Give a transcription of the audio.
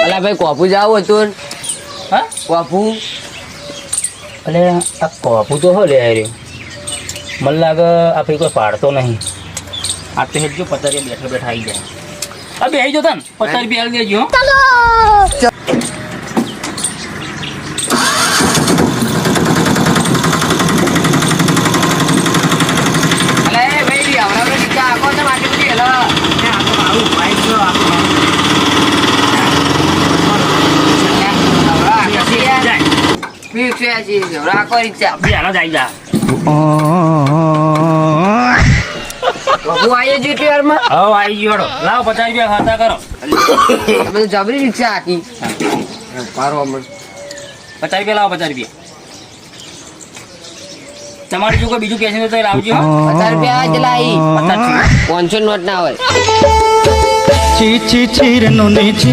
અલા ભાઈ કોફુ જાવ હતું હા કોફુ અલે આ કોફુ તો હો લે રહ્યો મને લાગે આ ભાઈ કોઈ પાડતો નહીં આ તો હેજો 50 બેઠા બેઠા આવી જાય આ બેહી જો તન 50 રૂપિયા આલી દેજો અલે ભાઈ આવડા નીચે આખો તો માટી બધી હેલો આખો મારું બાઈક જો આખો રાખો રિક્ષા બે હાલો જાય જા કોફુ આવી ગયું યારમાં હવે આવી ગયો લાવ 50 રૂપિયા ખાતા કરો તમે તો જબરી રિક્ષા આખી પારો હમણાં 50 રૂપિયા લાવો 50 રૂપિયા તમારે જો કોઈ બીજું પેસેન્જર તો લાવજો 50 રૂપિયા જ લાવી 50 500 નોટ ના હોય ची ची चीरनो नी ची